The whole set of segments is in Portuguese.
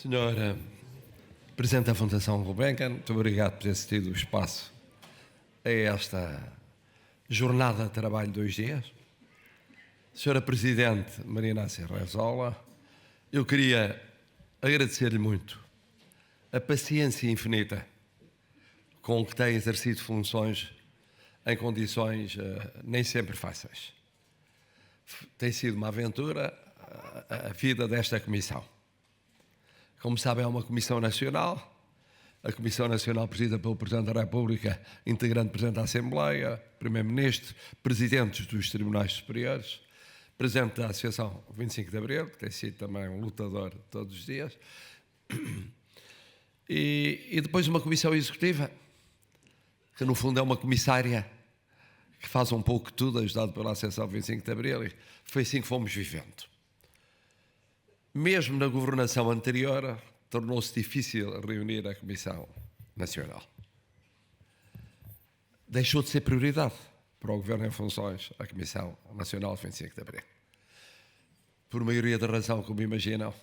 Senhora Presidente da Fundação Gulbenkian, muito obrigado por ter cedido o espaço a esta jornada de trabalho de 2 dias. Senhora Presidente Maria Inácia Rezola, eu queria agradecer-lhe muito a paciência infinita com que tem exercido funções em condições nem sempre fáceis. Tem sido uma aventura a vida desta Comissão. Como sabem, é uma Comissão Nacional, a Comissão Nacional presidida pelo Presidente da República, integrante Presidente da Assembleia, Primeiro-Ministro, Presidentes dos Tribunais Superiores, Presidente da Associação 25 de Abril, que tem sido também um lutador todos os dias, e depois uma Comissão Executiva, que no fundo é uma comissária que faz um pouco tudo, ajudado pela Associação 25 de Abril, e foi assim que fomos vivendo. Mesmo na governação anterior, tornou-se difícil reunir a Comissão Nacional. Deixou de ser prioridade para o Governo em funções a Comissão Nacional 25 de Abril. Por maioria da razão, como imaginam,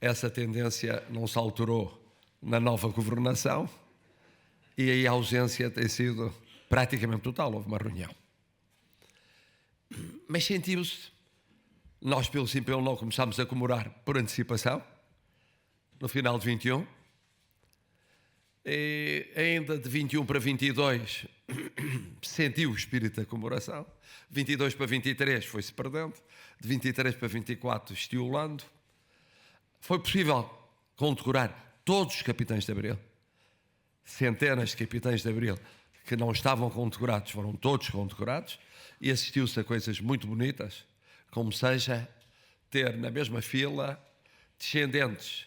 essa tendência não se alterou na nova governação e aí a ausência tem sido praticamente total. Houve uma reunião. Mas sentimos, nós pelo sim pelo não começámos a comemorar por antecipação, no final de 21, e ainda de 21 para 22 sentiu o espírito da comemoração, 22 para 23 foi-se perdendo, de 23 para 24 estiolando. Foi possível condecorar todos os capitães de Abril, centenas de capitães de Abril que não estavam condecorados, foram todos condecorados, e assistiu-se a coisas muito bonitas, como seja ter na mesma fila descendentes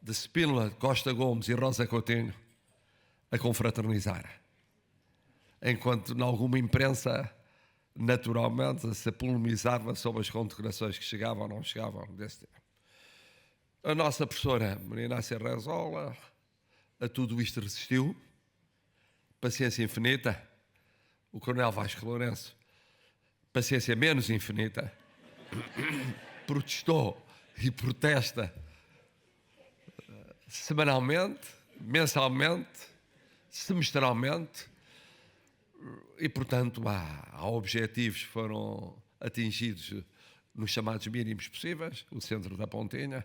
de Spínola, Costa Gomes e Rosa Coutinho a confraternizar. Enquanto em alguma imprensa, naturalmente, se polemizava sobre as condecorações que chegavam ou não chegavam desse tempo. A nossa professora Maria Inácia Rezola a tudo isto resistiu, paciência infinita. O Coronel Vasco Lourenço, paciência menos infinita, protestou e protesta semanalmente, mensalmente, semestralmente, e portanto há objetivos que foram atingidos nos chamados mínimos possíveis, o centro da Pontinha,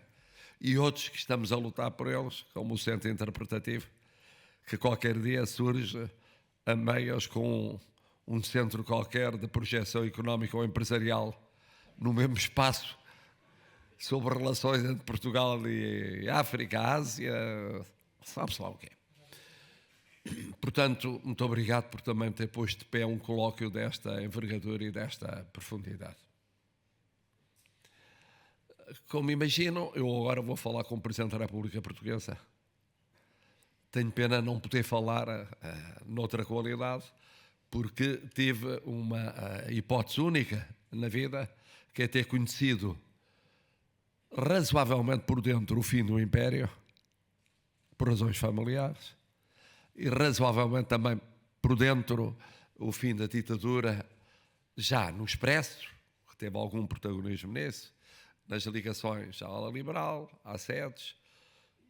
e outros que estamos a lutar por eles, como o centro interpretativo, que qualquer dia surge a meias com um centro qualquer de projeção económica ou empresarial no mesmo espaço, sobre relações entre Portugal e África, Ásia, sabe-se lá o quê. Portanto, muito obrigado por também ter posto de pé um colóquio desta envergadura e desta profundidade. Como imaginam, eu agora vou falar com o Presidente da República Portuguesa. Tenho pena não poder falar noutra qualidade, porque tive uma hipótese única na vida, que é ter conhecido razoavelmente por dentro o fim do Império, por razões familiares, e razoavelmente também por dentro o fim da ditadura, já no Expresso, que teve algum protagonismo nisso, nas ligações à ala liberal, à SEDES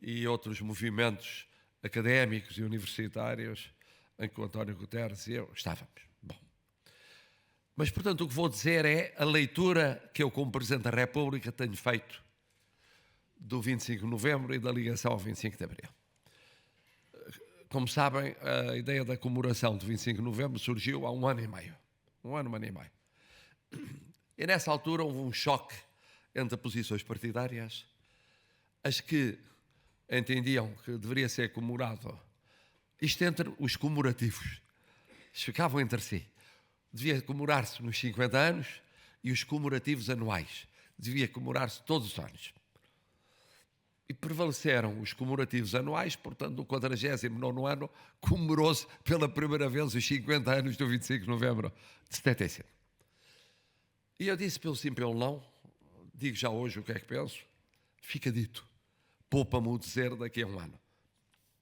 e outros movimentos académicos e universitários em que o António Guterres e eu estávamos. Bom. Mas, portanto, o que vou dizer é a leitura que eu, como Presidente da República, tenho feito do 25 de novembro e da ligação ao 25 de abril. Como sabem, a ideia da comemoração do 25 de novembro surgiu há 1 ano e meio. 1 ano e meio. E nessa altura houve um choque entre posições partidárias, as que entendiam que deveria ser comemorado, isto entre os comemorativos, ficavam entre si. Devia comemorar-se nos 50 anos e os comemorativos anuais. Devia comemorar-se todos os anos. E prevaleceram os comemorativos anuais, portanto, no 49º ano, comemorou-se pela primeira vez os 50 anos do 25 de novembro de 75. E eu disse pelo sim, pelo não, digo já hoje o que é que penso, fica dito, poupa-me o dizer daqui a 1 ano.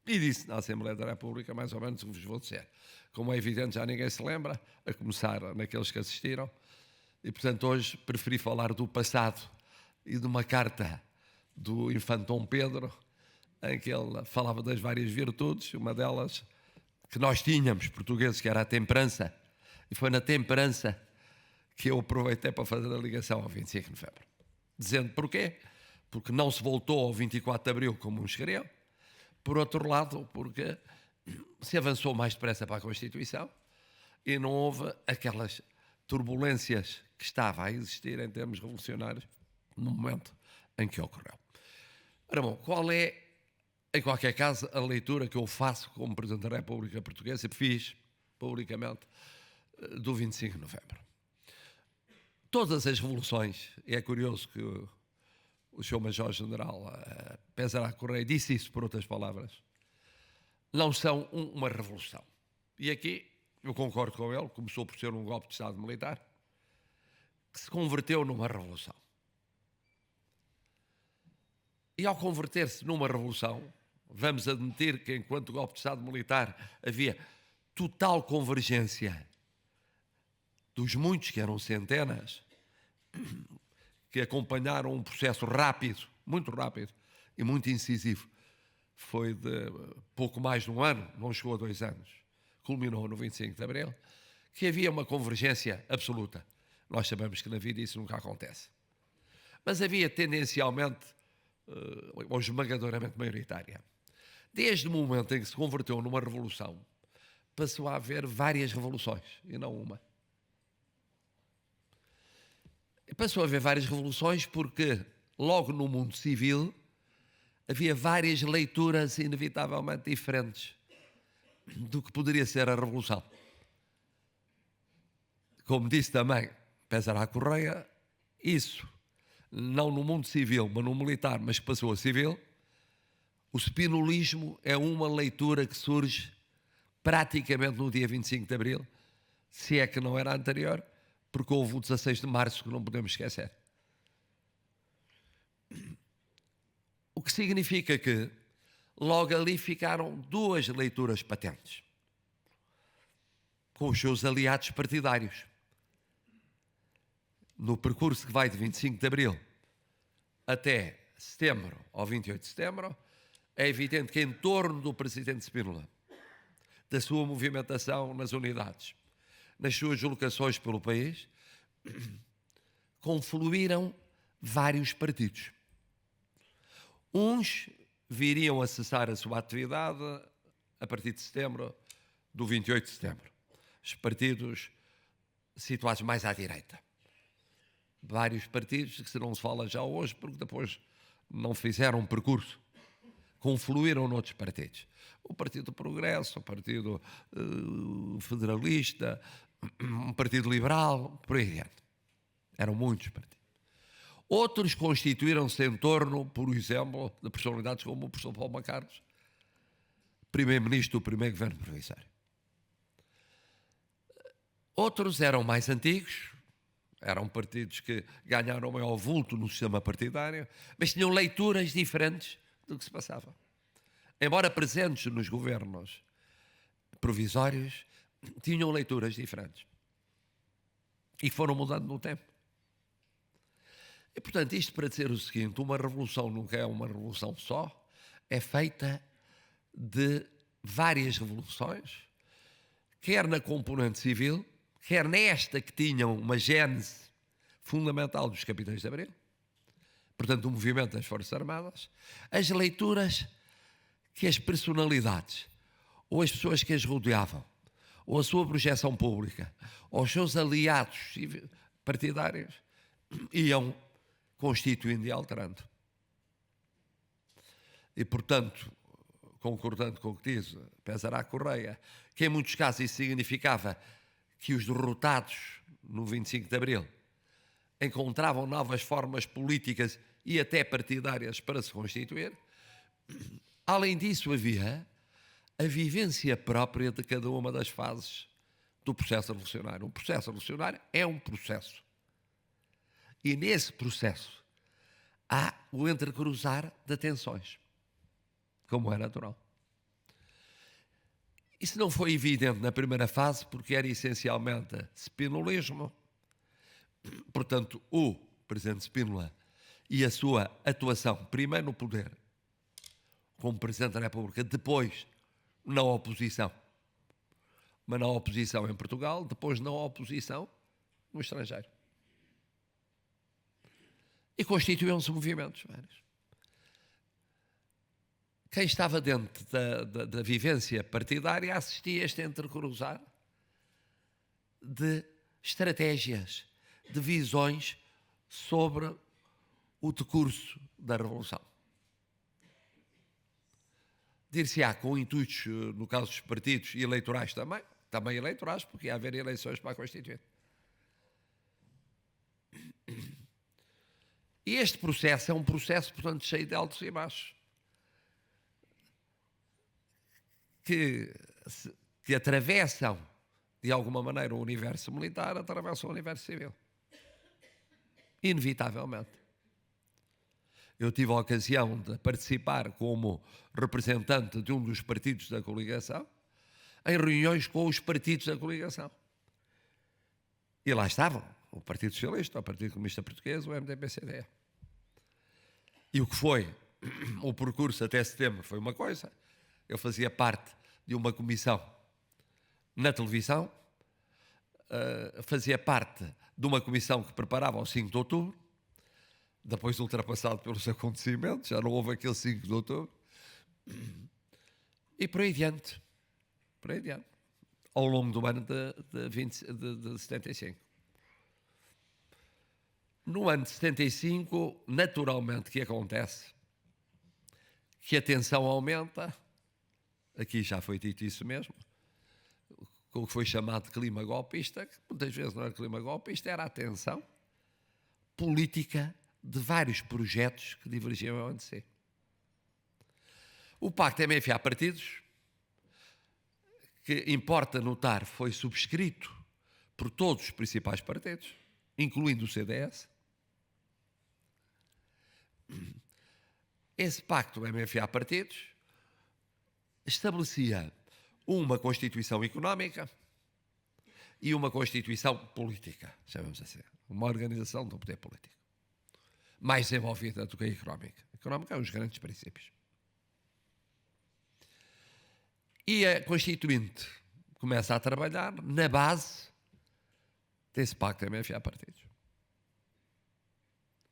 E disse na Assembleia da República mais ou menos o que vos vou dizer. Como é evidente, já ninguém se lembra, a começar naqueles que assistiram, e portanto hoje preferi falar do passado e de uma carta do infante Dom Pedro, em que ele falava das várias virtudes, uma delas que nós tínhamos, portugueses, que era a temperança, e foi na temperança que eu aproveitei para fazer a ligação ao 25 de novembro. Dizendo porquê? Porque não se voltou ao 24 de abril como uns queriam. Por outro lado, porque se avançou mais depressa para a Constituição e não houve aquelas turbulências que estava a existir em termos revolucionários no momento em que ocorreu. Ora bom, qual é, em qualquer caso, a leitura que eu faço como Presidente da República Portuguesa e fiz publicamente do 25 de novembro? Todas as revoluções, e é curioso que o Sr. Major-General Pezará Correia disse isso por outras palavras, não são uma revolução. E aqui eu concordo com ele, começou por ser um golpe de Estado militar, que se converteu numa revolução. E ao converter-se numa revolução, vamos admitir que enquanto golpe de Estado militar havia total convergência dos muitos, que eram centenas, que acompanharam um processo rápido, muito rápido e muito incisivo. Foi de pouco mais de um ano, não chegou a 2 anos, culminou no 25 de abril, que havia uma convergência absoluta. Nós sabemos que na vida isso nunca acontece. Mas havia tendencialmente, ou esmagadoramente maioritária. Desde o momento em que se converteu numa revolução, passou a haver várias revoluções, e não uma. Passou a haver várias revoluções porque, logo no mundo civil, havia várias leituras inevitavelmente diferentes do que poderia ser a revolução. Como disse também Pezará Correia, isso, não no mundo civil, mas no militar, mas que passou a civil, o spinolismo é uma leitura que surge praticamente no dia 25 de abril, se é que não era anterior, porque houve o 16 de março que não podemos esquecer. O que significa que logo ali ficaram 2 leituras patentes, com os seus aliados partidários. No percurso que vai de 25 de abril até setembro, ao 28 de setembro, é evidente que em torno do presidente Spínola, da sua movimentação nas unidades, nas suas deslocações pelo país, confluíram vários partidos. Uns viriam a cessar a sua atividade a partir de setembro, do 28 de setembro. Os partidos situados mais à direita. Vários partidos que se não se fala já hoje, porque depois não fizeram um percurso. Confluíram noutros partidos. O Partido do Progresso, o Partido Federalista, um Partido Liberal, por aí adiante. Eram muitos partidos. Outros constituíram-se em torno, por exemplo, de personalidades como o professor Paulo Macários, primeiro-ministro do primeiro governo provisório. Outros eram mais antigos, eram partidos que ganharam maior vulto no sistema partidário, mas tinham leituras diferentes do que se passava. Embora presentes nos governos provisórios, tinham leituras diferentes. E foram mudando no tempo. E, portanto, isto para dizer o seguinte, uma revolução nunca é uma revolução só, é feita de várias revoluções, quer na componente civil, quer nesta que tinham uma gênese fundamental dos capitães de Abril, portanto, o movimento das Forças Armadas, as leituras que as personalidades, ou as pessoas que as rodeavam, ou a sua projeção pública, ou os seus aliados partidários, iam constituindo e alterando. E, portanto, concordando com o que diz Pezará Correia, que em muitos casos isso significava que os derrotados no 25 de Abril encontravam novas formas políticas e até partidárias para se constituir. Além disso, havia a vivência própria de cada uma das fases do processo revolucionário. Um processo revolucionário é um processo. E nesse processo há o entrecruzar de tensões, como é natural. Isso não foi evidente na primeira fase, porque era essencialmente spinolismo. Portanto, o presidente Spínola e a sua atuação, primeiro no poder, como Presidente da República, depois na oposição. Mas na oposição em Portugal, depois na oposição no estrangeiro. E constituíam-se movimentos vários. Quem estava dentro da vivência partidária assistia a este entrecruzar de estratégias, de visões sobre o decurso da Revolução. Dir-se-á com intuitos, no caso dos partidos, e eleitorais também eleitorais, porque ia haver eleições para a Constituinte. E este processo é um processo, portanto, cheio de altos e baixos, que atravessam, de alguma maneira, o universo militar, atravessam o universo civil. Inevitavelmente. Eu tive a ocasião de participar como representante de um dos partidos da coligação, em reuniões com os partidos da coligação. E lá estavam o Partido Socialista, o Partido Comunista Português, o MDB-CDE. E o que foi o percurso até setembro foi uma coisa. Eu fazia parte de uma comissão na televisão, fazia parte de uma comissão que preparava o 5 de outubro, depois ultrapassado pelos acontecimentos, já não houve aquele 5 de outubro, e por aí adiante, ao longo do ano de 75. No ano de 75, naturalmente, o que acontece? Que a tensão aumenta, aqui já foi dito isso mesmo, com o que foi chamado de clima golpista, que muitas vezes não era clima golpista, era a tensão política de vários projetos que divergiam entre si. O Pacto MFA-Partidos, que importa notar, foi subscrito por todos os principais partidos, incluindo o CDS. Esse Pacto MFA-Partidos estabelecia uma Constituição Económica e uma Constituição Política, chamamos assim, uma organização do poder político, mais desenvolvida do que a económica. A económica é um dos grandes princípios. E a Constituinte começa a trabalhar na base desse Pacto MFA-Partidos.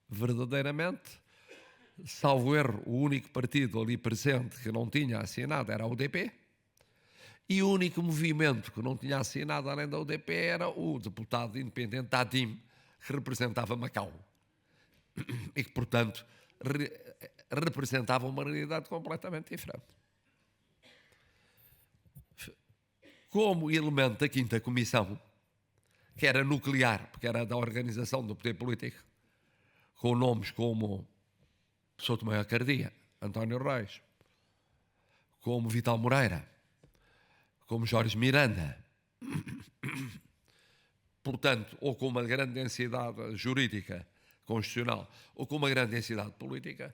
Verdadeiramente, salvo erro, o único partido ali presente que não tinha assinado era a UDP, e o único movimento que não tinha assinado além da UDP era o deputado independente da ADIM, que representava Macau, e que, portanto, representava uma realidade completamente diferente. Como elemento da 5ª Comissão, que era nuclear, porque era da organização do poder político, com nomes como Souto Maior Cardia, António Reis, como Vital Moreira, como Jorge Miranda, portanto, ou com uma grande densidade jurídica, constitucional, ou com uma grande densidade política,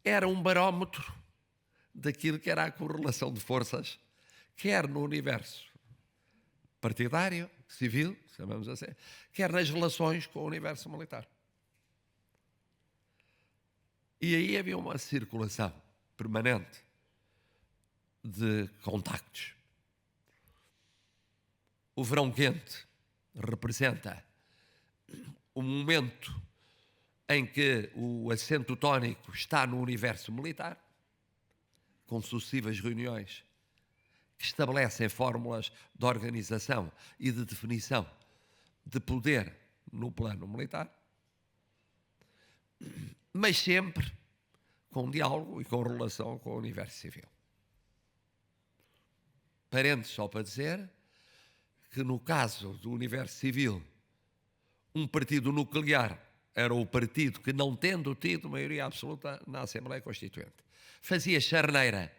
era um barómetro daquilo que era a correlação de forças, quer no universo partidário, civil, chamamos assim, quer nas relações com o universo militar. E aí havia uma circulação permanente de contactos. O verão quente representa o momento em que o acento tónico está no universo militar, com sucessivas reuniões que estabelecem fórmulas de organização e de definição de poder no plano militar, mas sempre com diálogo e com relação com o universo civil. Parênteses só para dizer que no caso do universo civil, um partido nuclear era o partido que, não tendo tido maioria absoluta na Assembleia Constituinte, fazia charneira,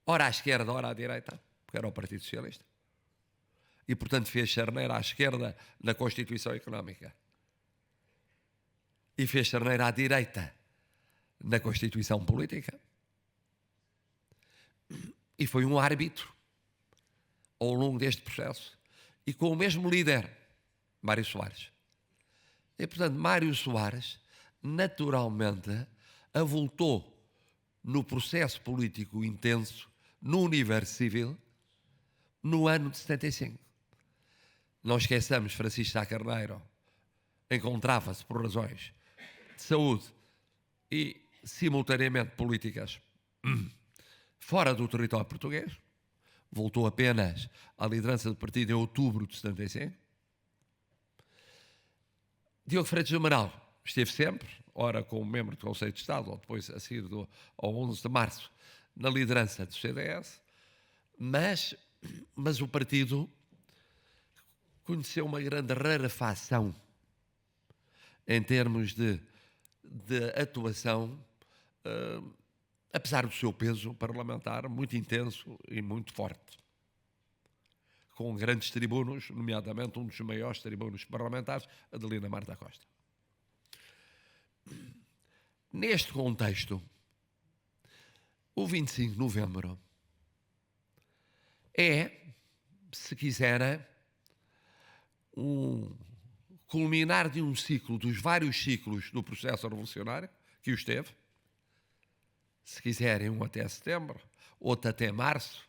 ora à esquerda, ora à direita, porque era o Partido Socialista. E, portanto, fez charneira à esquerda na Constituição Económica. E fez charneira à direita na Constituição Política. E foi um árbitro ao longo deste processo. E com o mesmo líder, Mário Soares. E, portanto, Mário Soares, naturalmente, avultou no processo político intenso, no universo civil, no ano de 75. Não esqueçamos, Francisco Sá Carneiro encontrava-se por razões de saúde e, simultaneamente, políticas fora do território português. Voltou apenas à liderança do partido em outubro de 75. Diogo Freitas do Amaral esteve sempre, ora como membro do Conselho de Estado, ou depois a seguir ao 11 de março, na liderança do CDS, mas o partido conheceu uma grande rarefação em termos de atuação, apesar do seu peso parlamentar muito intenso e muito forte, com grandes tribunos, nomeadamente um dos maiores tribunos parlamentares, Adelina Marta Costa. Neste contexto, o 25 de novembro é, se quiserem, um culminar de um ciclo, dos vários ciclos do processo revolucionário que o esteve. Se quiserem, um até setembro, outro até março,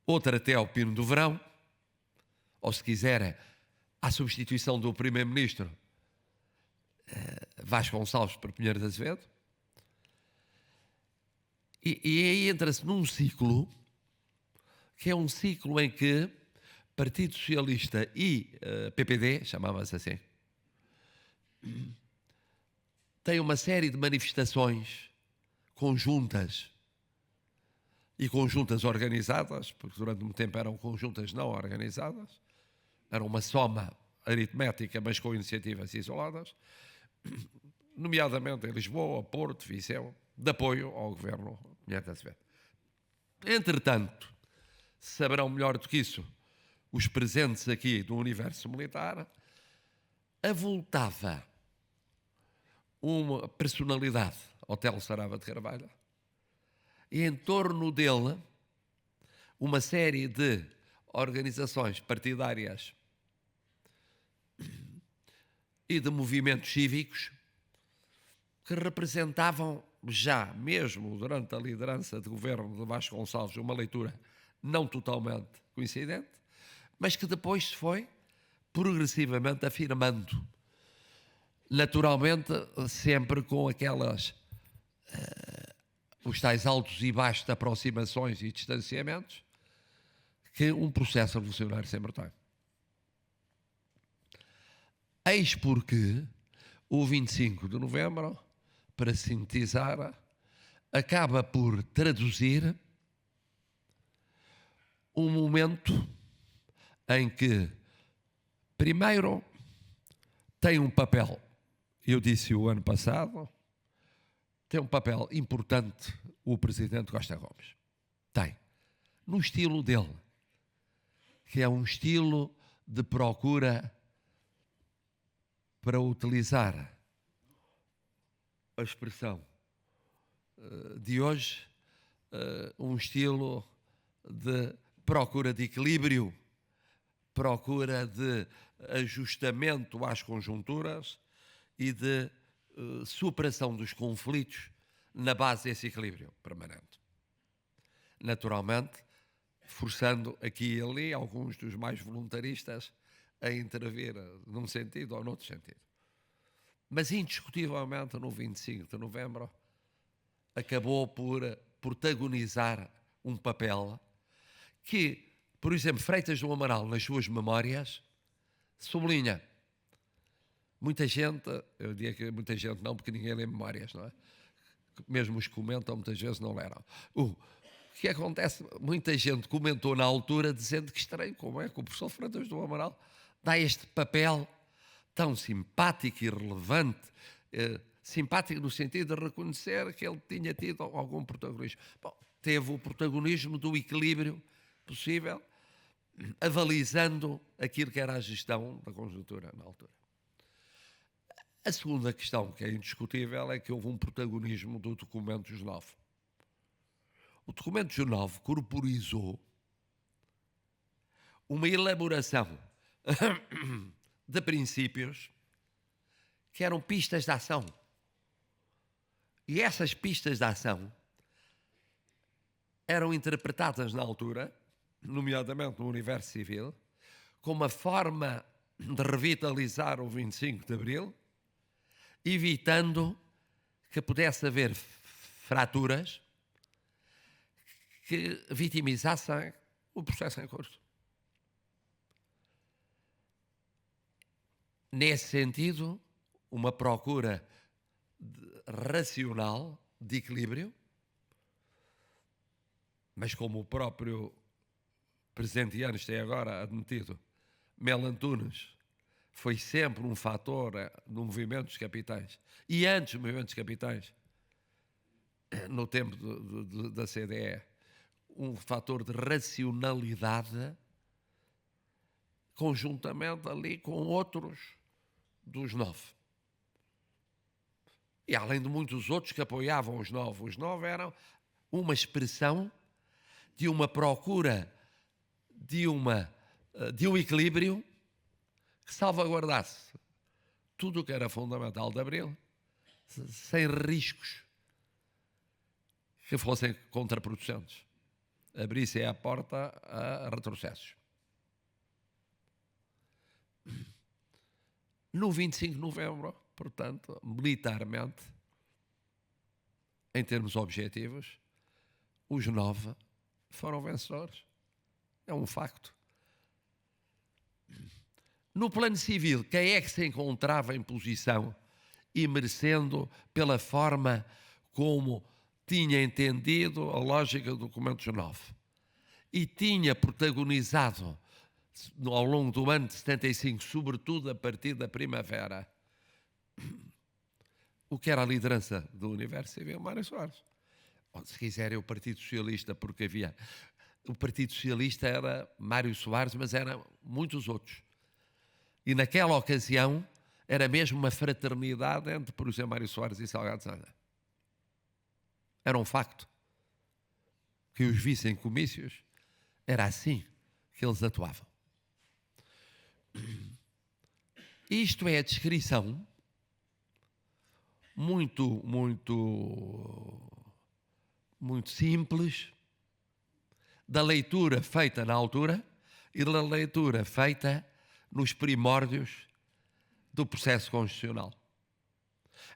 outro até ao pino do verão, ou se quiserem, a substituição do primeiro-ministro Vasconcelos por Pinheiro de Azevedo. E aí entra-se num ciclo, que é um ciclo em que Partido Socialista e PPD, chamava-se assim, tem uma série de manifestações conjuntas e conjuntas organizadas, porque durante muito tempo eram conjuntas não organizadas, era uma soma aritmética, mas com iniciativas isoladas, nomeadamente em Lisboa, Porto, Viseu, de apoio ao governo Pinheiro de Azevedo. Entretanto, saberão melhor do que isso os presentes aqui do universo militar, avultava uma personalidade, Otelo Saraiva de Carvalho, e em torno dele uma série de organizações partidárias e de movimentos cívicos que representavam já, mesmo durante a liderança de governo de Vasconcelos, uma leitura não totalmente coincidente, mas que depois se foi progressivamente afirmando. Naturalmente, sempre com aquelas os tais altos e baixos de aproximações e distanciamentos que um processo revolucionário sempre tem. Eis porque o 25 de novembro, para sintetizar, acaba por traduzir um momento em que, primeiro, tem um papel, eu disse o ano passado, tem um papel importante o presidente Costa Gomes. Tem. No estilo dele, que é um estilo de procura, para utilizar a expressão de hoje, um estilo de procura de equilíbrio, procura de ajustamento às conjunturas e de superação dos conflitos na base desse equilíbrio permanente. Naturalmente, forçando aqui e ali alguns dos mais voluntaristas a intervir num sentido ou noutro sentido. Mas, indiscutivelmente, no 25 de novembro, acabou por protagonizar um papel que, por exemplo, Freitas do Amaral, nas suas memórias, sublinha. Muita gente, eu diria que muita gente não, porque ninguém lê memórias, não é? Mesmo os que comentam, muitas vezes não leram. O que acontece? Muita gente comentou na altura dizendo que estranho, como é que o professor Freitas do Amaral dá este papel tão simpático e relevante, simpático no sentido de reconhecer que ele tinha tido algum protagonismo. Bom, teve o protagonismo do equilíbrio possível, avalizando aquilo que era a gestão da conjuntura na altura. A segunda questão, que é indiscutível, é que houve um protagonismo do documento dos 9. O documento dos 9 corporizou uma elaboração de princípios que eram pistas de ação. E essas pistas de ação eram interpretadas na altura, nomeadamente no universo civil, como uma forma de revitalizar o 25 de Abril, evitando que pudesse haver fraturas que vitimizassem o processo em curso. Nesse sentido, uma procura racional de equilíbrio, mas como o próprio presidente Yanes tem agora admitido, Melo Antunes foi sempre um fator no movimento dos capitais, e antes do movimento dos capitais, no tempo da CDE, um fator de racionalidade conjuntamente ali com outros dos 9. E além de muitos outros que apoiavam os 9. Os 9 eram uma expressão de uma procura de um equilíbrio que salvaguardasse tudo o que era fundamental de Abril, sem riscos que fossem contraproducentes. Abrisse a porta a retrocessos. No 25 de novembro, portanto, militarmente, em termos objetivos, os 9 foram vencedores. É um facto. No plano civil, quem é que se encontrava em posição e merecendo pela forma como tinha entendido a lógica do documento 9 e tinha protagonizado ao longo do ano de 75, sobretudo a partir da primavera, o que era a liderança do universo civil? Mário Soares. Ou, se quiserem, o Partido Socialista, porque havia... O Partido Socialista era Mário Soares, mas eram muitos outros. E naquela ocasião era mesmo uma fraternidade entre, por exemplo, Mário Soares e Salgado Santos. Era um facto. Que os vissem em comícios, era assim que eles atuavam. Isto é a descrição muito simples da leitura feita na altura e da leitura feita nos primórdios do processo constitucional.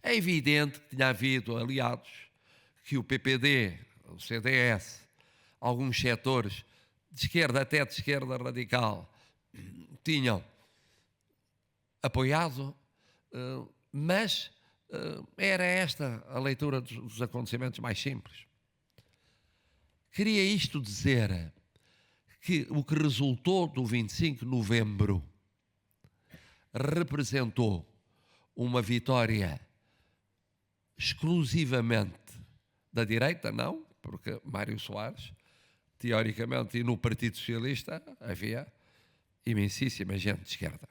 É evidente que tinha havido aliados que o PPD, o CDS, alguns setores de esquerda, até de esquerda radical, tinham apoiado, mas era esta a leitura dos acontecimentos mais simples. Queria isto dizer que o que resultou do 25 de novembro representou uma vitória exclusivamente da direita? Não, porque Mário Soares, teoricamente, e no Partido Socialista havia imensíssima gente de esquerda.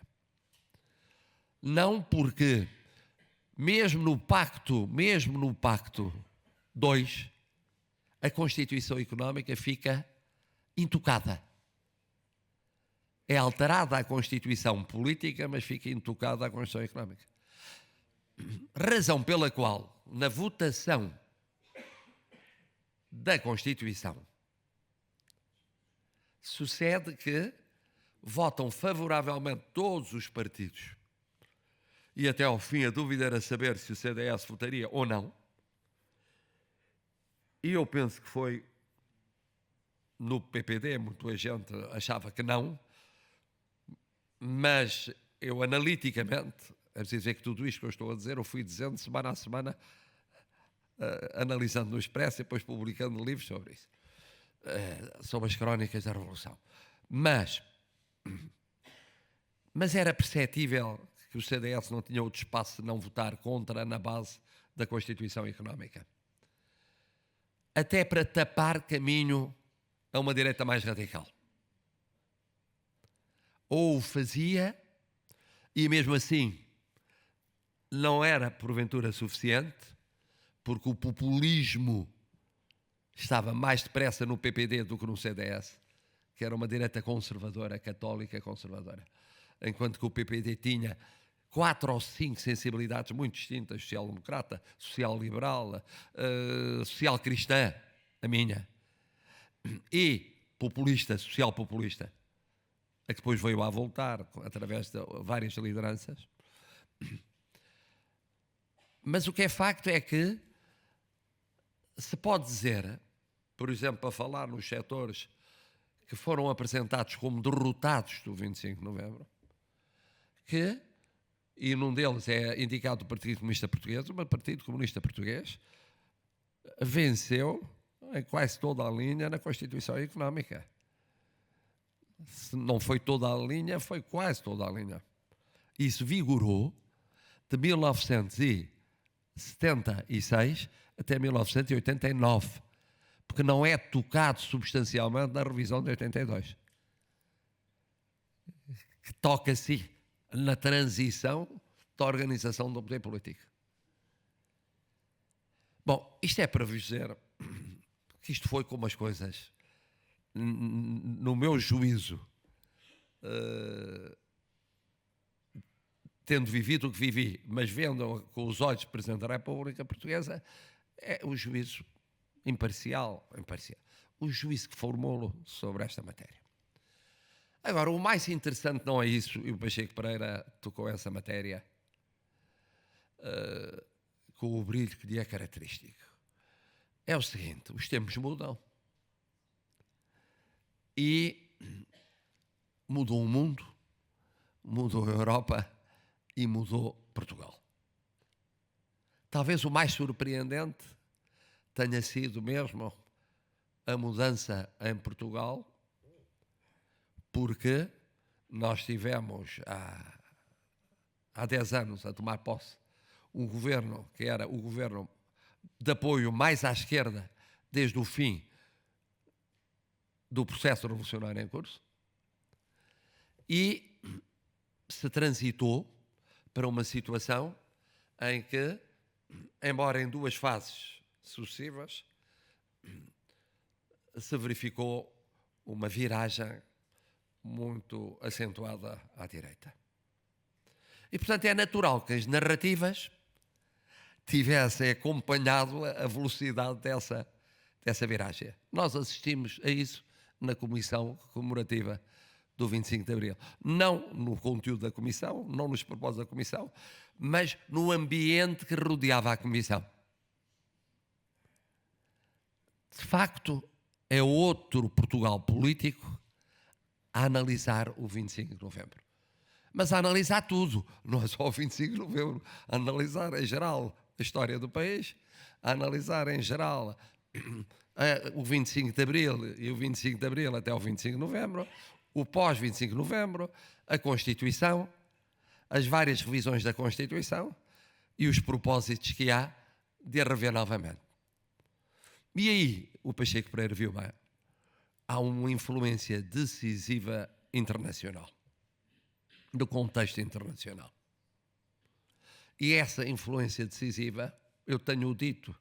Não porque, mesmo no Pacto 2, a Constituição Económica fica intocada. É alterada a Constituição Política, mas fica intocada a Constituição Económica. Razão pela qual, na votação da Constituição, sucede que votam favoravelmente todos os partidos. E até ao fim a dúvida era saber se o CDS votaria ou não. E eu penso que foi no PPD, muita gente achava que não, mas eu analiticamente, é preciso dizer que tudo isto que eu estou a dizer, eu fui dizendo semana a semana, analisando no Expresso e depois publicando livros sobre isso, sobre as crónicas da Revolução. Mas era perceptível que o CDS não tinha outro espaço de não votar contra na base da Constituição Económica. Até para tapar caminho a uma direita mais radical. Ou o fazia, e mesmo assim não era porventura suficiente, porque o populismo estava mais depressa no PPD do que no CDS, que era uma direita conservadora, católica conservadora. enquanto que o PPD tinha 4 ou 5 sensibilidades muito distintas: social-democrata, social-liberal, social-cristã, a minha, e populista, social-populista, a que depois veio a voltar através de várias lideranças. Mas o que é facto é que se pode dizer, por exemplo, para falar nos setores que foram apresentados como derrotados do 25 de novembro, que, e num deles é indicado o Partido Comunista Português, o Partido Comunista Português venceu em quase toda a linha na Constituição Económica. Se não foi toda a linha, foi quase toda a linha. Isso vigorou de 1976 até 1989, porque não é tocado substancialmente na revisão de 82, que toca-se na transição da organização do poder político. Bom, isto é para vos dizer que isto foi como as coisas, no meu juízo, tendo vivido o que vivi, mas vendo com os olhos do Presidente da República Portuguesa, é o juízo imparcial, o juízo que formou sobre esta matéria. Agora, o mais interessante não é isso, e o Pacheco Pereira tocou essa matéria com o brilho que lhe é característico. É o seguinte: os tempos mudam. E mudou o mundo, mudou a Europa e mudou Portugal. Talvez o mais surpreendente tenha sido mesmo a mudança em Portugal, porque nós tivemos há 10 anos a tomar posse um governo que era o governo de apoio mais à esquerda desde o fim do processo revolucionário em curso, e se transitou para uma situação em que, embora em 2 fases sucessivas, se verificou uma viragem muito acentuada à direita. E, portanto, é natural que as narrativas tivessem acompanhado a velocidade dessa viragem. Nós assistimos a isso na Comissão Comemorativa do 25 de Abril. Não no conteúdo da Comissão, não nos propósitos da Comissão, mas no ambiente que rodeava a Comissão. De facto, é outro Portugal político a analisar o 25 de novembro. Mas a analisar tudo, não é só o 25 de novembro, a analisar em geral a história do país, a analisar em geral o 25 de Abril e o 25 de Abril até o 25 de novembro, o pós-25 de novembro, a Constituição, as várias revisões da Constituição e os propósitos que há de a rever novamente. E aí o Pacheco Pereira viu bem, há uma influência decisiva internacional, do contexto internacional. E essa influência decisiva, eu tenho dito,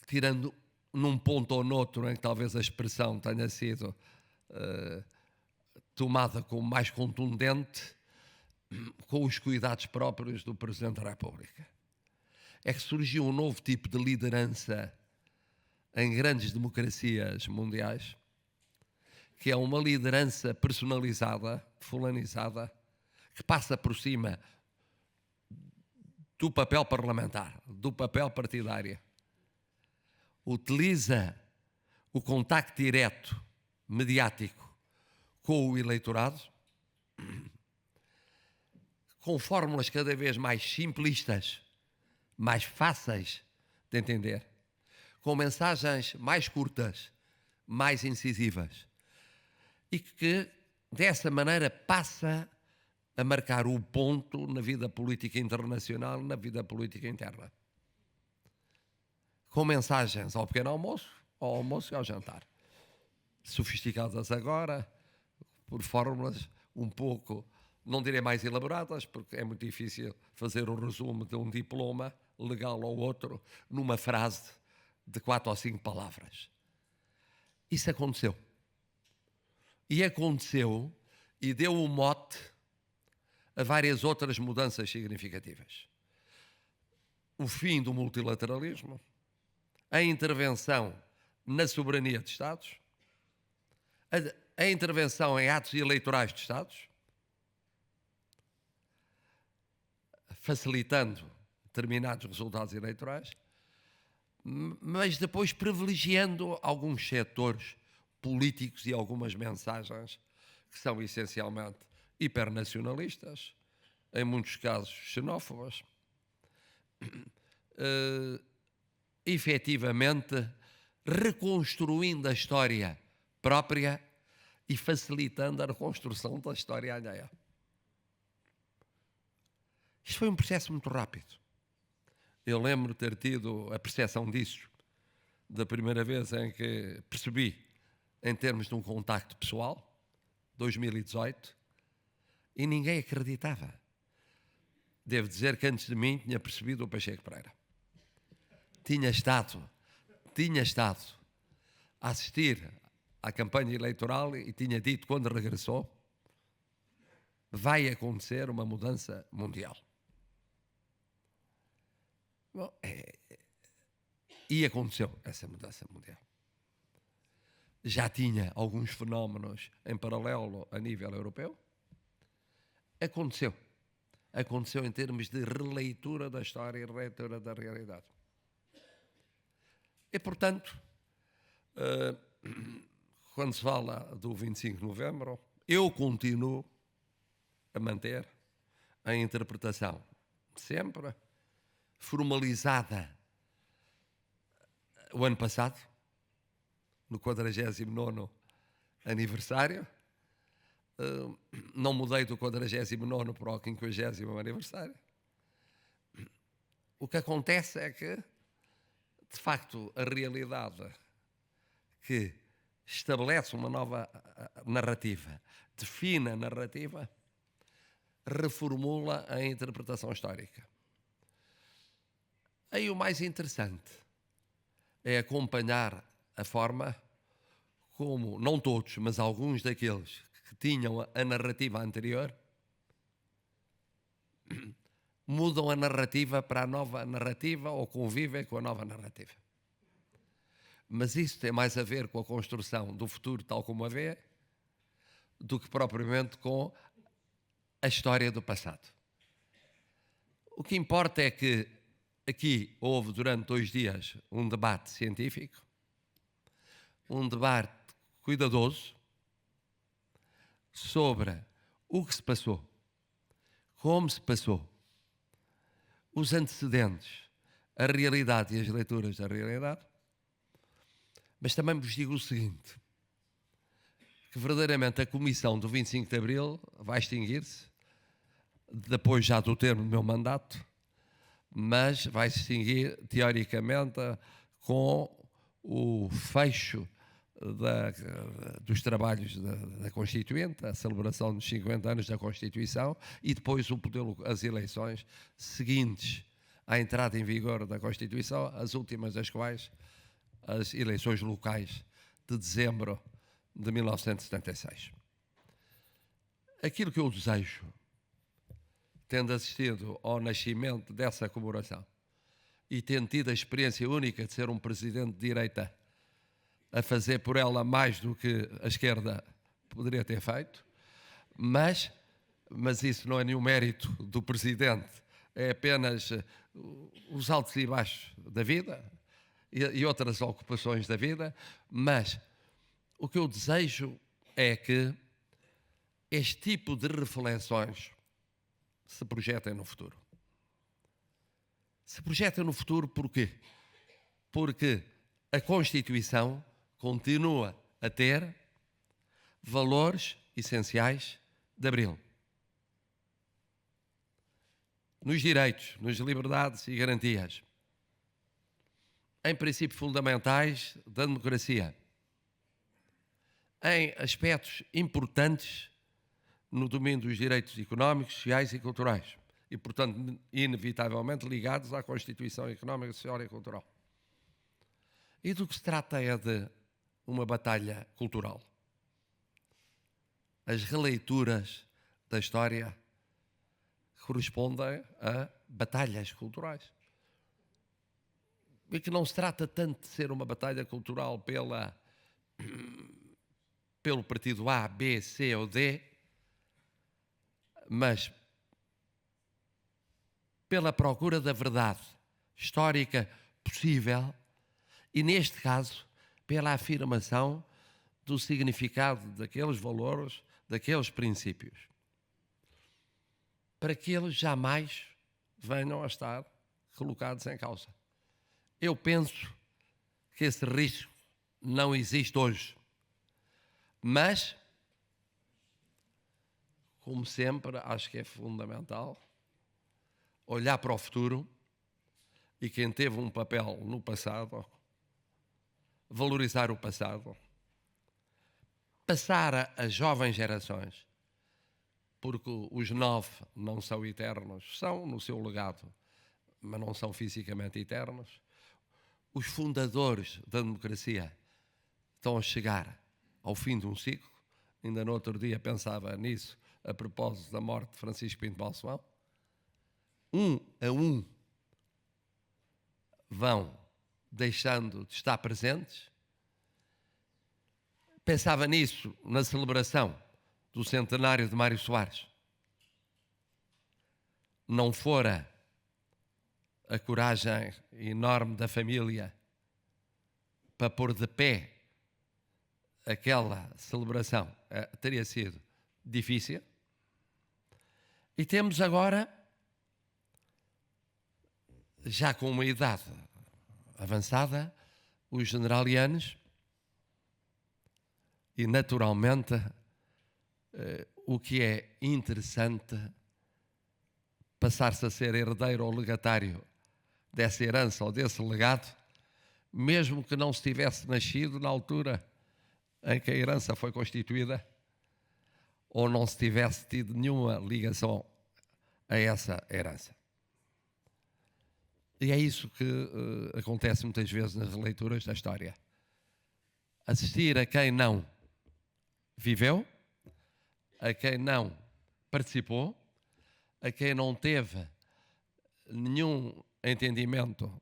tirando num ponto ou noutro em que talvez a expressão tenha sido tomada como mais contundente, com os cuidados próprios do Presidente da República. É que surgiu um novo tipo de liderança em grandes democracias mundiais, que é uma liderança personalizada, fulanizada, que passa por cima do papel parlamentar, do papel partidário. Utiliza o contacto direto, mediático, com o eleitorado, com fórmulas cada vez mais simplistas, mais fáceis de entender, com mensagens mais curtas, mais incisivas, e que, dessa maneira, passa a marcar o ponto na vida política internacional, na vida política interna. Com mensagens ao pequeno almoço, ao almoço e ao jantar. Sofisticadas agora, por fórmulas um pouco, não direi mais elaboradas, porque é muito difícil fazer um resumo de um diploma, legal ou outro, numa frase de 4 ou 5 palavras. Isso aconteceu. E aconteceu e deu o mote a várias outras mudanças significativas. O fim do multilateralismo, a intervenção na soberania de Estados, a intervenção em atos eleitorais de Estados, facilitando determinados resultados eleitorais, mas depois privilegiando alguns setores políticos e algumas mensagens que são essencialmente hipernacionalistas, em muitos casos xenófobas, efetivamente reconstruindo a história própria e facilitando a reconstrução da história alheia. Isto foi um processo muito rápido. Eu lembro de ter tido a percepção disso da primeira vez em que percebi, em termos de um contacto pessoal, 2018, e ninguém acreditava. Devo dizer que antes de mim tinha percebido o Pacheco Pereira. Tinha estado a assistir à campanha eleitoral e tinha dito, quando regressou, vai acontecer uma mudança mundial. Bom, e aconteceu essa mudança mundial. Já tinha alguns fenómenos em paralelo a nível europeu. Aconteceu em termos de releitura da história e releitura da realidade. E, portanto, quando se fala do 25 de novembro, eu continuo a manter a interpretação sempre formalizada o ano passado, no 49º aniversário. Não mudei do 49º para o 50º aniversário. O que acontece é que, de facto, a realidade que estabelece uma nova narrativa, define a narrativa, reformula a interpretação histórica. Aí o mais interessante é acompanhar a forma como, não todos, mas alguns daqueles que tinham a narrativa anterior, mudam a narrativa para a nova narrativa ou convivem com a nova narrativa. Mas isso tem mais a ver com a construção do futuro tal como a vê, do que propriamente com a história do passado. O que importa é que aqui houve durante 2 dias um debate científico, um debate cuidadoso sobre o que se passou, como se passou, os antecedentes, a realidade e as leituras da realidade. Mas também vos digo o seguinte, que verdadeiramente a Comissão do 25 de Abril vai extinguir-se, depois já do termo do meu mandato, mas vai se extinguir teoricamente com o fecho dos trabalhos da Constituinte, a celebração dos 50 anos da Constituição e depois as eleições seguintes à entrada em vigor da Constituição, as últimas das quais as eleições locais de dezembro de 1976. Aquilo que eu desejo, tendo assistido ao nascimento dessa comemoração e tendo tido a experiência única de ser um presidente de direita a fazer por ela mais do que a esquerda poderia ter feito, mas isso não é nenhum mérito do presidente, é apenas os altos e baixos da vida e outras ocupações da vida, mas o que eu desejo é que este tipo de reflexões se projetem no futuro. Se projetem no futuro porquê? Porque a Constituição continua a ter valores essenciais de Abril. Nos direitos, nas liberdades e garantias, em princípios fundamentais da democracia, em aspectos importantes no domínio dos direitos económicos, sociais e culturais e, portanto, inevitavelmente ligados à Constituição Económica, Social e Cultural. E do que se trata é de uma batalha cultural. as releituras da história correspondem a batalhas culturais. E que não se trata tanto de ser uma batalha cultural pelo partido A, B, C ou D, mas pela procura da verdade histórica possível e, neste caso, pela afirmação do significado daqueles valores, daqueles princípios, para que eles jamais venham a estar colocados em causa. Eu penso que esse risco não existe hoje, mas, como sempre, acho que é fundamental olhar para o futuro e quem teve um papel no passado, valorizar o passado, passar às jovens gerações, porque os 9 não são eternos, são no seu legado, mas não são fisicamente eternos. Os fundadores da democracia estão a chegar ao fim de um ciclo. Ainda no outro dia pensava nisso, a propósito da morte de Francisco Pinto Balsemão. Um a um vão deixando de estar presentes. Pensava nisso na celebração do centenário de Mário Soares. Não fora a coragem enorme da família para pôr de pé aquela celebração, teria sido difícil. E temos agora, já com uma idade avançada, os generalianos e, naturalmente, o que é interessante, passar-se a ser herdeiro ou legatário dessa herança ou desse legado, mesmo que não se tivesse nascido na altura em que a herança foi constituída, ou não se tivesse tido nenhuma ligação a essa herança. E é isso que acontece muitas vezes nas releituras da história. Assistir a quem não viveu, a quem não participou, a quem não teve nenhum entendimento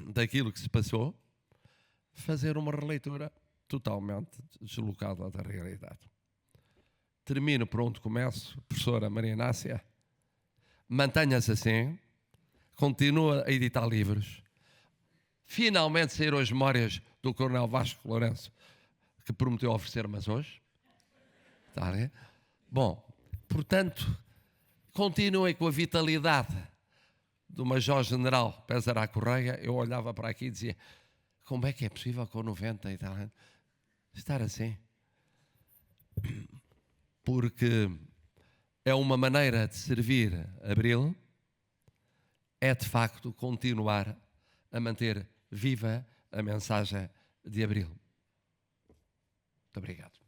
daquilo que se passou, fazer uma releitura totalmente deslocada da realidade. Termino por onde começo, professora Maria Inácia. Mantenha-se assim, continua a editar livros. Finalmente saíram as memórias do Coronel Vasco Lourenço, que prometeu oferecer-mas hoje. Está bem? Bom, portanto, continuem com a vitalidade do Major-General Pesará Correia. Eu olhava para aqui e dizia, como é que é possível com 90 e tal estar assim? Porque é uma maneira de servir Abril, é de facto continuar a manter viva a mensagem de Abril. Muito obrigado.